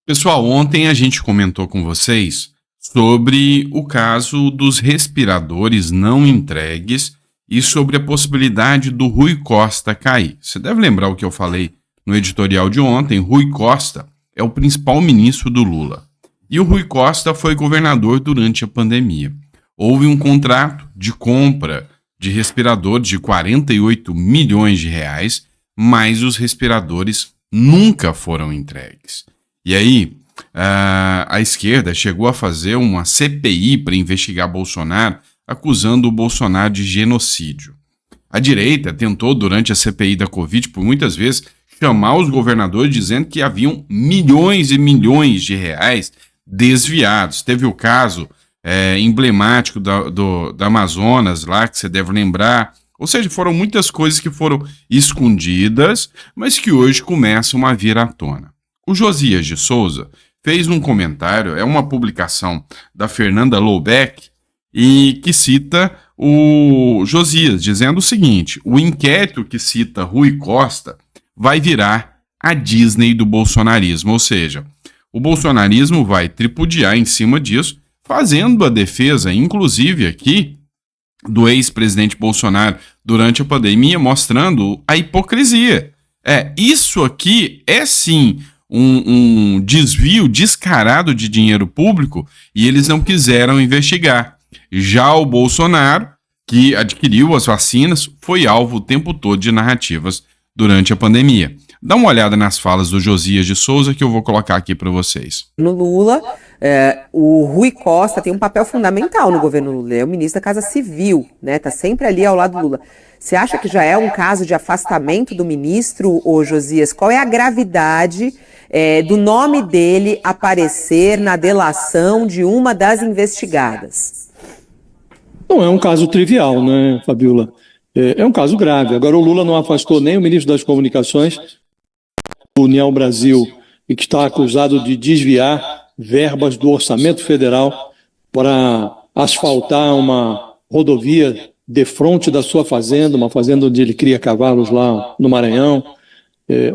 Pessoal, ontem a gente comentou com vocês sobre o caso dos respiradores não entregues e sobre a possibilidade do Rui Costa cair. Você deve lembrar o que eu falei no editorial de ontem. Rui Costa é o principal ministro do Lula. E o Rui Costa foi governador durante a pandemia. Houve um contrato de compra de respiradores de 48 milhões de reais, mas os respiradores nunca foram entregues. E aí, a esquerda chegou a fazer uma CPI para investigar Bolsonaro, acusando o Bolsonaro de genocídio. A direita tentou, durante a CPI da Covid, por muitas vezes, chamar os governadores dizendo que haviam milhões e milhões de reais desviados. Teve o caso emblemático do Amazonas, lá que você deve lembrar. Ou seja, foram muitas coisas que foram escondidas, mas que hoje começam a vir à tona. O Josias de Souza fez um comentário, é uma publicação da Fernanda Loubeck, e que cita o Josias, dizendo o seguinte: o inquérito que cita Rui Costa vai virar a Disney do bolsonarismo, ou seja, o bolsonarismo vai tripudiar em cima disso, fazendo a defesa, inclusive aqui, do ex-presidente Bolsonaro durante a pandemia, mostrando a hipocrisia. Isso aqui é sim um desvio descarado de dinheiro público e eles não quiseram investigar. Já o Bolsonaro, que adquiriu as vacinas, foi alvo o tempo todo de narrativas durante a pandemia. Dá uma olhada nas falas do Josias de Souza que eu vou colocar aqui para vocês. No Lula, o Rui Costa tem um papel fundamental no governo Lula, é o ministro da Casa Civil, né? Tá sempre ali ao lado do Lula. Você acha que já é um caso de afastamento do ministro, ô Josias? Qual é a gravidade do nome dele aparecer na delação de uma das investigadas? Não é um caso trivial, né, Fabiola? É um caso grave. Agora, o Lula não afastou nem o ministro das Comunicações, do União Brasil, e que está acusado de desviar verbas do orçamento federal para asfaltar uma rodovia defronte da sua fazenda, uma fazenda onde ele cria cavalos lá no Maranhão.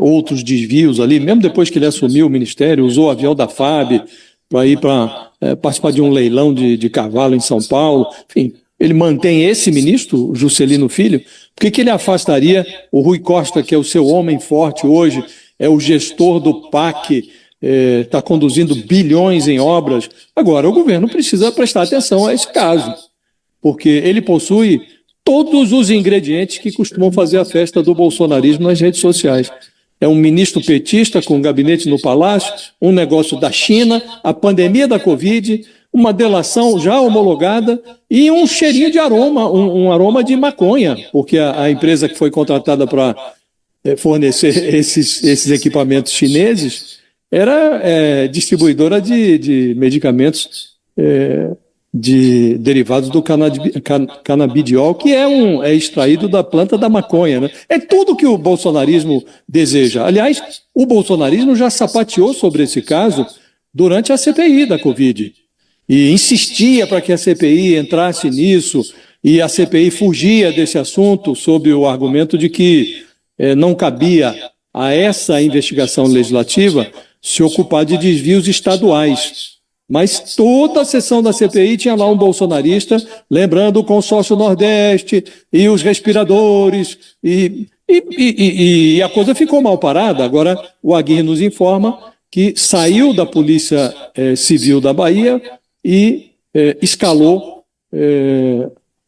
Outros desvios ali, mesmo depois que ele assumiu o ministério, usou o avião da FAB para ir para participar de um leilão de cavalo em São Paulo. Enfim, ele mantém esse ministro, Juscelino Filho. Por que ele afastaria o Rui Costa, que é o seu homem forte hoje, é o gestor do PAC, está conduzindo bilhões em obras? Agora, o governo precisa prestar atenção a esse caso, porque ele possui todos os ingredientes que costumam fazer a festa do bolsonarismo nas redes sociais. É um ministro petista com um gabinete no Palácio, um negócio da China, a pandemia da Covid, uma delação já homologada e um cheirinho de aroma, um aroma de maconha, porque a empresa que foi contratada para fornecer esses equipamentos chineses era distribuidora de medicamentos de derivados do canabidiol, que é extraído da planta da maconha, né? É tudo que o bolsonarismo deseja. Aliás, o bolsonarismo já sapateou sobre esse caso durante a CPI da Covid e insistia para que a CPI entrasse nisso, e a CPI fugia desse assunto sob o argumento de que não cabia a essa investigação legislativa se ocupar de desvios estaduais. Mas toda a sessão da CPI tinha lá um bolsonarista, lembrando o consórcio Nordeste e os respiradores, e a coisa ficou mal parada. Agora o Aguirre nos informa que saiu da Polícia Civil da Bahia e escalou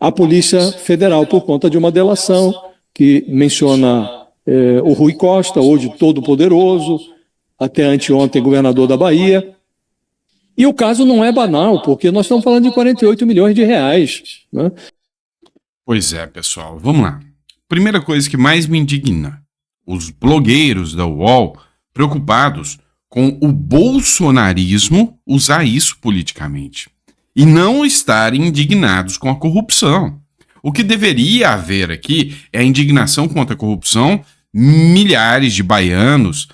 a Polícia Federal por conta de uma delação que menciona o Rui Costa, hoje todo-poderoso, até anteontem governador da Bahia. E o caso não é banal, porque nós estamos falando de 48 milhões de reais, né? Pois é, pessoal, vamos lá. Primeira coisa que mais me indigna: os blogueiros da UOL preocupados com o bolsonarismo usar isso politicamente e não estarem indignados com a corrupção. O que deveria haver aqui é a indignação contra a corrupção. Milhares de baianos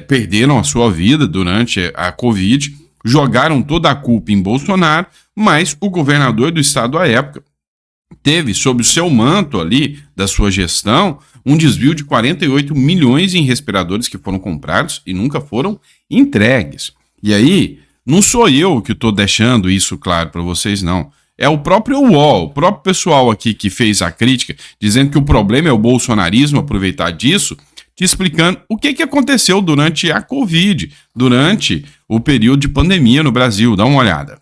perderam a sua vida durante a Covid, jogaram toda a culpa em Bolsonaro, mas o governador do estado à época teve sob o seu manto ali da sua gestão um desvio de 48 milhões em respiradores que foram comprados e nunca foram entregues. E aí, não sou eu que estou deixando isso claro para vocês, não. É o próprio UOL, o próprio pessoal aqui que fez a crítica, dizendo que o problema é o bolsonarismo aproveitar disso, te explicando o que aconteceu durante a Covid, durante o período de pandemia no Brasil. Dá uma olhada.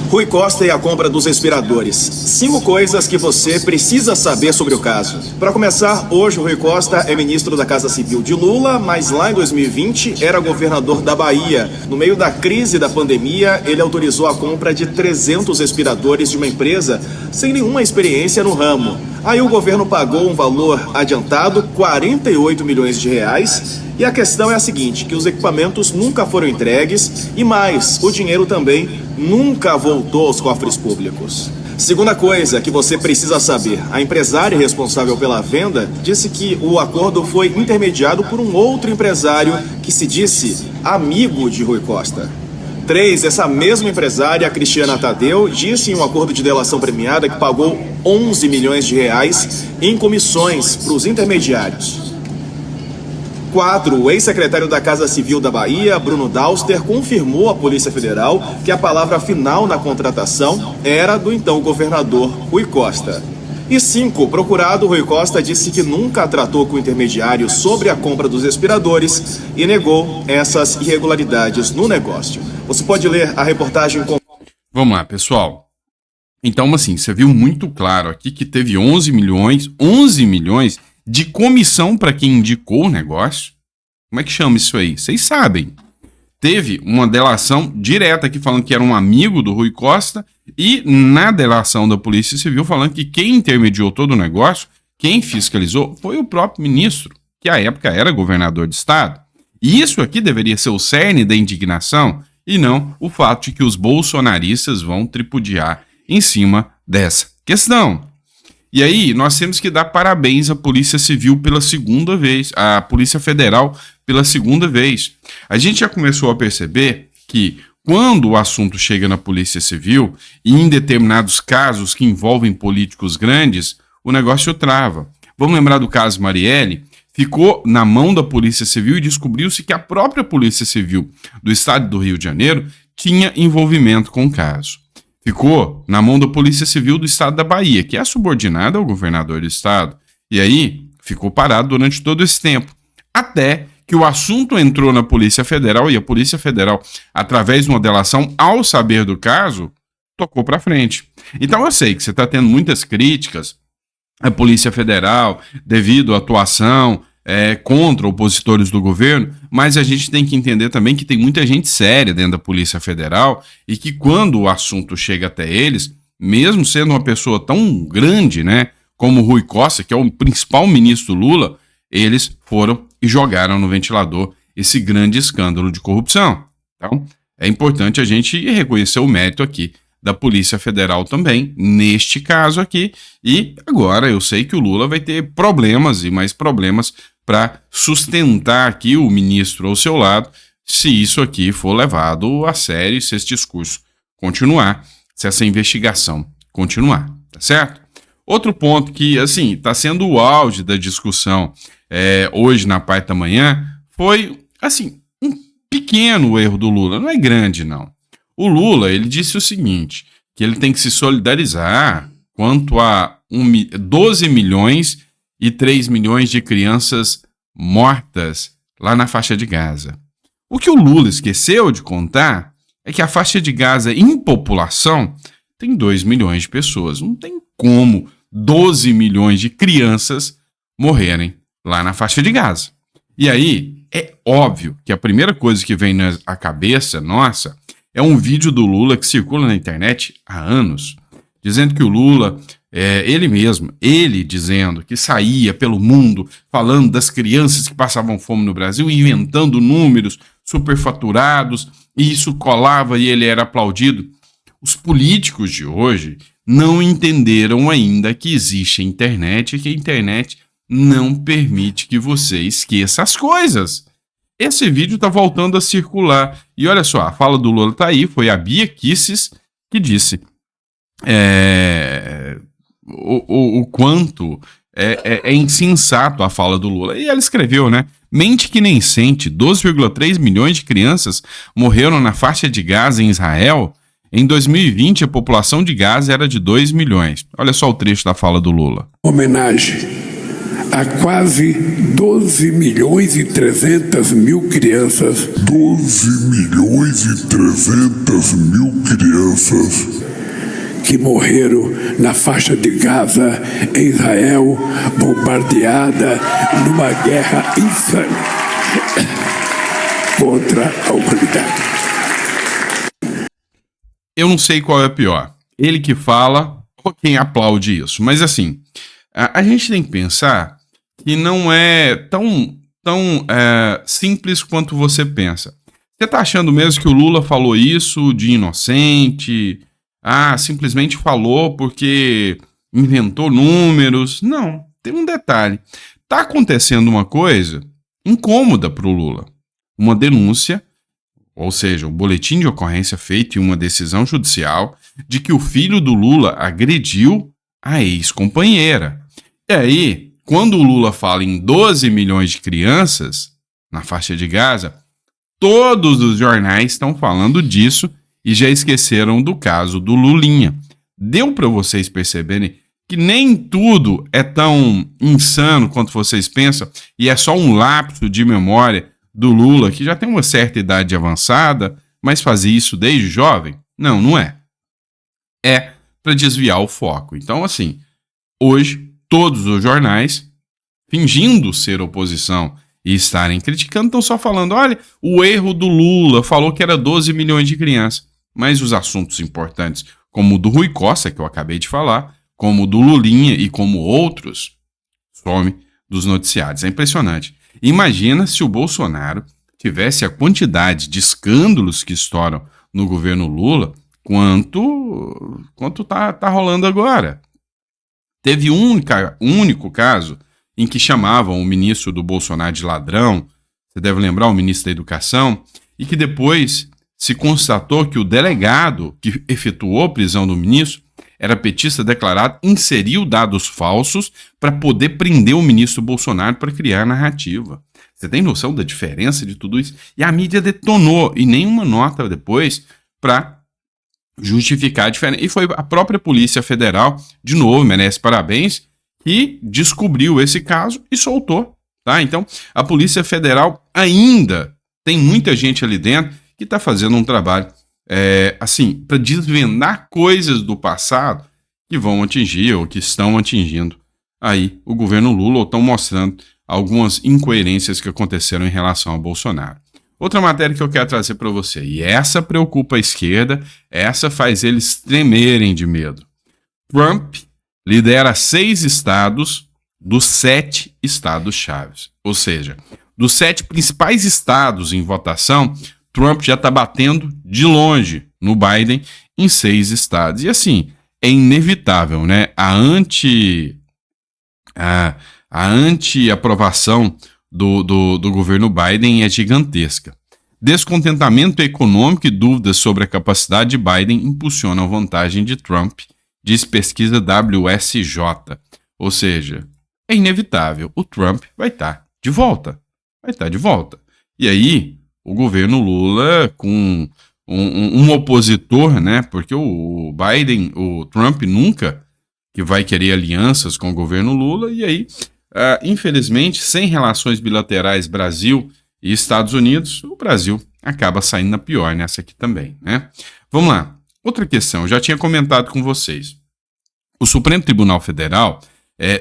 Rui Costa e a compra dos respiradores. 5 coisas que você precisa saber sobre o caso. Para começar, hoje o Rui Costa é ministro da Casa Civil de Lula, mas lá em 2020 era governador da Bahia. No meio da crise da pandemia, ele autorizou a compra de 300 respiradores de uma empresa sem nenhuma experiência no ramo. Aí o governo pagou um valor adiantado, 48 milhões de reais. E a questão é a seguinte, que os equipamentos nunca foram entregues e mais, o dinheiro também nunca voltou aos cofres públicos. Segunda coisa que você precisa saber, a empresária responsável pela venda disse que o acordo foi intermediado por um outro empresário que se disse amigo de Rui Costa. 3. Essa mesma empresária, Cristiana Tadeu, disse em um acordo de delação premiada que pagou 11 milhões de reais em comissões para os intermediários. 4. O ex-secretário da Casa Civil da Bahia, Bruno Dauster, confirmou à Polícia Federal que a palavra final na contratação era do então governador Rui Costa. E 5. O procurado Rui Costa disse que nunca tratou com intermediários sobre a compra dos respiradores e negou essas irregularidades no negócio. Você pode ler a reportagem com... Vamos lá, pessoal. Então, assim, você viu muito claro aqui que teve 11 milhões de comissão para quem indicou o negócio. Como é que chama isso aí? Vocês sabem. Teve uma delação direta aqui falando que era um amigo do Rui Costa e na delação da Polícia Civil falando que quem intermediou todo o negócio, quem fiscalizou, foi o próprio ministro, que à época era governador de estado. E isso aqui deveria ser o cerne da indignação e não o fato de que os bolsonaristas vão tripudiar em cima dessa questão. E aí, nós temos que dar parabéns à Polícia Civil pela segunda vez, à Polícia Federal pela segunda vez. A gente já começou a perceber que quando o assunto chega na Polícia Civil, e em determinados casos que envolvem políticos grandes, o negócio trava. Vamos lembrar do caso Marielle? Ficou na mão da Polícia Civil e descobriu-se que a própria Polícia Civil do estado do Rio de Janeiro tinha envolvimento com o caso. Ficou na mão da Polícia Civil do estado da Bahia, que é subordinada ao governador do estado. E aí, ficou parado durante todo esse tempo. Até que o assunto entrou na Polícia Federal e a Polícia Federal, através de uma delação, ao saber do caso, tocou para frente. Então eu sei que você está tendo muitas críticas à Polícia Federal devido à atuação contra opositores do governo, mas a gente tem que entender também que tem muita gente séria dentro da Polícia Federal e que quando o assunto chega até eles, mesmo sendo uma pessoa tão grande, né, como o Rui Costa, que é o principal ministro Lula, eles foram e jogaram no ventilador esse grande escândalo de corrupção. Então, é importante a gente reconhecer o mérito aqui da Polícia Federal também, neste caso aqui, e agora eu sei que o Lula vai ter problemas e mais problemas para sustentar aqui o ministro ao seu lado, se isso aqui for levado a sério, se esse discurso continuar, se essa investigação continuar, tá certo? Outro ponto que, assim, está sendo o auge da discussão hoje na parte da manhã foi, assim, um pequeno erro do Lula, não é grande não. O Lula, ele disse o seguinte, que ele tem que se solidarizar quanto a 12 milhões e 3 milhões de crianças mortas lá na faixa de Gaza. O que o Lula esqueceu de contar é que a faixa de Gaza em população tem 2 milhões de pessoas. Não tem como 12 milhões de crianças morrerem lá na faixa de Gaza. E aí, é óbvio que a primeira coisa que vem na cabeça nossa é um vídeo do Lula que circula na internet há anos, dizendo que o Lula, ele dizendo que saía pelo mundo falando das crianças que passavam fome no Brasil, inventando números superfaturados, e isso colava e ele era aplaudido. Os políticos de hoje não entenderam ainda que existe a internet e que a internet não permite que você esqueça as coisas. Esse vídeo está voltando a circular. E olha só, a fala do Lula está aí, foi a Bia Kicis que disse o quanto é insensato a fala do Lula. E ela escreveu, né? Mente que nem sente, 12,3 milhões de crianças morreram na faixa de Gaza em Israel. Em 2020, a população de Gaza era de 2 milhões. Olha só o trecho da fala do Lula. Homenagem a quase 12 milhões e 300 mil crianças. 12 milhões e 300 mil crianças que morreram na faixa de Gaza, em Israel, bombardeada numa guerra insana contra a humanidade. Eu não sei qual é pior, ele que fala ou quem aplaude isso, mas assim, a gente tem que pensar que não é tão simples quanto você pensa. Você tá achando mesmo que o Lula falou isso de inocente? Simplesmente falou porque inventou números? Não, tem um detalhe. Tá acontecendo uma coisa incômoda pro Lula. Uma denúncia, ou seja, um boletim de ocorrência feito em uma decisão judicial de que o filho do Lula agrediu a ex-companheira. E aí, quando o Lula fala em 12 milhões de crianças na faixa de Gaza, todos os jornais estão falando disso e já esqueceram do caso do Lulinha. Deu para vocês perceberem que nem tudo é tão insano quanto vocês pensam e é só um lapso de memória do Lula, que já tem uma certa idade avançada, mas fazia isso desde jovem? Não, não é. É para desviar o foco. Então, assim, hoje, todos os jornais, fingindo ser oposição e estarem criticando, estão só falando, olha, o erro do Lula, falou que era 12 milhões de crianças. Mas os assuntos importantes, como o do Rui Costa, que eu acabei de falar, como o do Lulinha e como outros, some dos noticiários. É impressionante. Imagina se o Bolsonaro tivesse a quantidade de escândalos que estouram no governo Lula, quanto tá rolando agora. Teve um único caso em que chamavam o ministro do Bolsonaro de ladrão, você deve lembrar, o ministro da Educação, e que depois se constatou que o delegado que efetuou a prisão do ministro era petista declarado, inseriu dados falsos para poder prender o ministro Bolsonaro para criar narrativa. Você tem noção da diferença de tudo isso? E a mídia detonou, e nenhuma nota depois para justificar a diferença. E foi a própria Polícia Federal, de novo, merece parabéns, que descobriu esse caso e soltou. Tá? Então, a Polícia Federal ainda tem muita gente ali dentro que está fazendo um trabalho, para desvendar coisas do passado que vão atingir ou que estão atingindo aí o governo Lula ou estão mostrando algumas incoerências que aconteceram em relação ao Bolsonaro. Outra matéria que eu quero trazer para você, e essa preocupa a esquerda, essa faz eles tremerem de medo. Trump lidera 6 estados dos 7 estados-chave. Ou seja, dos 7 principais estados em votação, Trump já está batendo de longe no Biden em 6 estados. E assim, é inevitável, né? A anti-aprovação do governo Biden é gigantesca. Descontentamento econômico e dúvidas sobre a capacidade de Biden impulsionam a vantagem de Trump, diz pesquisa WSJ. Ou seja, é inevitável, o Trump vai estar de volta. E aí, o governo Lula com um opositor, né? Porque o Biden, o Trump nunca que vai querer alianças com o governo Lula, e aí, infelizmente, sem relações bilaterais Brasil e Estados Unidos, o Brasil acaba saindo na pior nessa aqui também, né? Vamos lá. Outra questão, eu já tinha comentado com vocês. O Supremo Tribunal Federal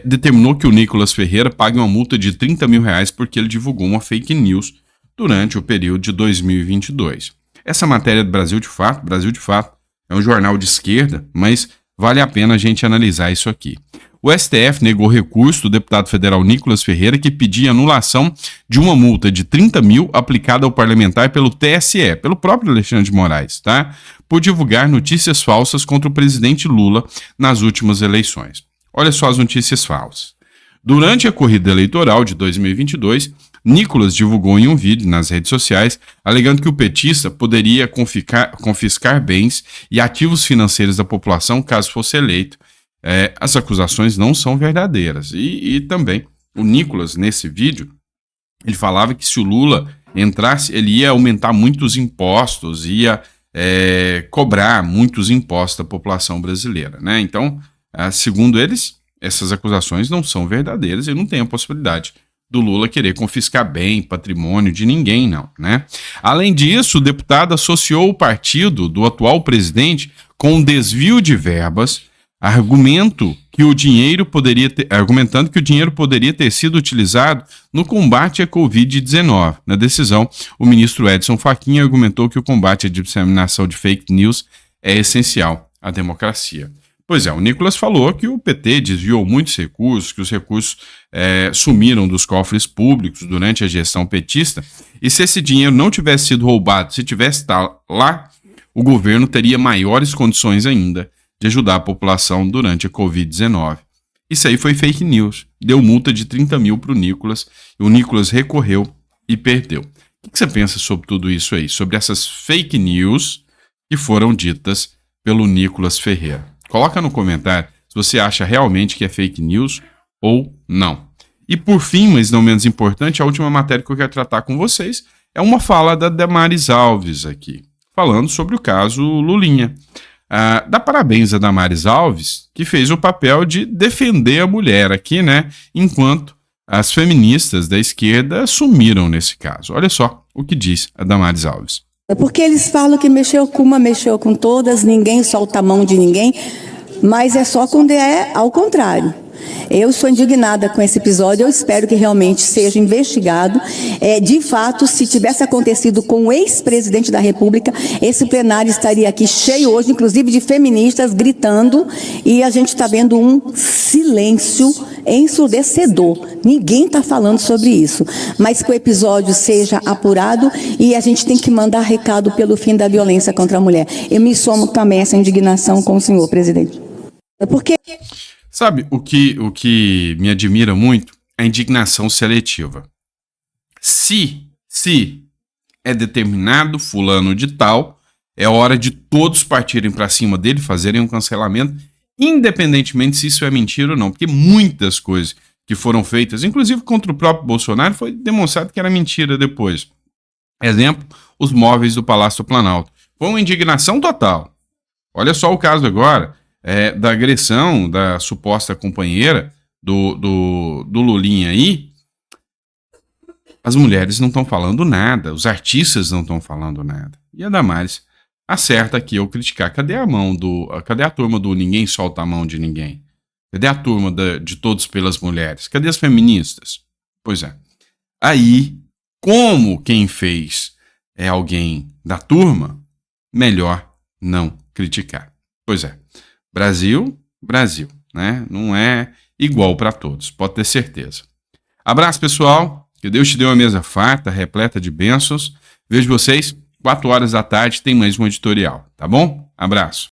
determinou que o Nicolas Ferreira pague uma multa de R$30 mil porque ele divulgou uma fake news durante o período de 2022. Essa matéria do Brasil de Fato é um jornal de esquerda, mas vale a pena a gente analisar isso aqui. O STF negou recurso do deputado federal Nicolas Ferreira, que pedia anulação de uma multa de R$30 mil aplicada ao parlamentar pelo TSE, pelo próprio Alexandre de Moraes, tá? Por divulgar notícias falsas contra o presidente Lula nas últimas eleições. Olha só as notícias falsas. Durante a corrida eleitoral de 2022, Nicolas divulgou em um vídeo nas redes sociais, alegando que o petista poderia confiscar bens e ativos financeiros da população caso fosse eleito. As acusações não são verdadeiras. E também, o Nicolas, nesse vídeo, Ele falava que se o Lula entrasse, ele ia aumentar muitos impostos, ia cobrar muitos impostos da população brasileira, né? Então, segundo eles, essas acusações não são verdadeiras e não tem a possibilidade do Lula querer confiscar bem, patrimônio de ninguém, não, né? Além disso, o deputado associou o partido do atual presidente com desvio de verbas, argumentando que o dinheiro poderia ter sido utilizado no combate à Covid-19. Na decisão, o ministro Edson Fachin argumentou que o combate à disseminação de fake news é essencial à democracia. Pois é, o Nicolas falou que o PT desviou muitos recursos, que os recursos sumiram dos cofres públicos durante a gestão petista, e se esse dinheiro não tivesse sido roubado, se tivesse lá, o governo teria maiores condições ainda de ajudar a população durante a Covid-19. Isso aí foi fake news. Deu multa de 30 mil para o Nicolas, e o Nicolas recorreu e perdeu. O que você pensa sobre tudo isso aí? Sobre essas fake news que foram ditas pelo Nicolas Ferreira? Coloca no comentário se você acha realmente que é fake news ou não. E por fim, mas não menos importante, a última matéria que eu quero tratar com vocês é uma fala da Damares Alves aqui, falando sobre o caso Lulinha. Dá parabéns a Damares Alves, que fez o papel de defender a mulher aqui, né? Enquanto as feministas da esquerda sumiram nesse caso. Olha só o que diz a Damares Alves. Porque eles falam que mexeu com uma, mexeu com todas, ninguém solta a mão de ninguém, mas é só quando é ao contrário. Eu sou indignada com esse episódio, eu espero que realmente seja investigado. De fato, se tivesse acontecido com o ex-presidente da República, esse plenário estaria aqui cheio hoje, inclusive de feministas gritando, e a gente está vendo um silêncio ensurdecedor. Ninguém está falando sobre isso, mas que o episódio seja apurado e a gente tem que mandar recado pelo fim da violência contra a mulher. Eu me somo também a essa indignação com o senhor presidente. Porque... Sabe, o que me admira muito é a indignação seletiva. Se é determinado fulano de tal, é hora de todos partirem para cima dele, fazerem um cancelamento, independentemente se isso é mentira ou não, porque muitas coisas que foram feitas, inclusive contra o próprio Bolsonaro, foi demonstrado que era mentira depois. Exemplo, os móveis do Palácio do Planalto. Foi uma indignação total. Olha só o caso agora da agressão da suposta companheira do Lulinha aí. As mulheres não estão falando nada, os artistas não estão falando nada. E a Damares acerta aqui eu criticar. Cadê a turma do Ninguém Solta a Mão de Ninguém? Cadê a turma de Todos pelas Mulheres? Cadê as feministas? Pois é. Aí, como quem fez é alguém da turma, melhor não criticar. Pois é. Brasil, né? Não é igual para todos, pode ter certeza. Abraço, pessoal. Que Deus te dê uma mesa farta, repleta de bênçãos. Vejo vocês 4 horas da tarde, tem mais um editorial, tá bom? Abraço.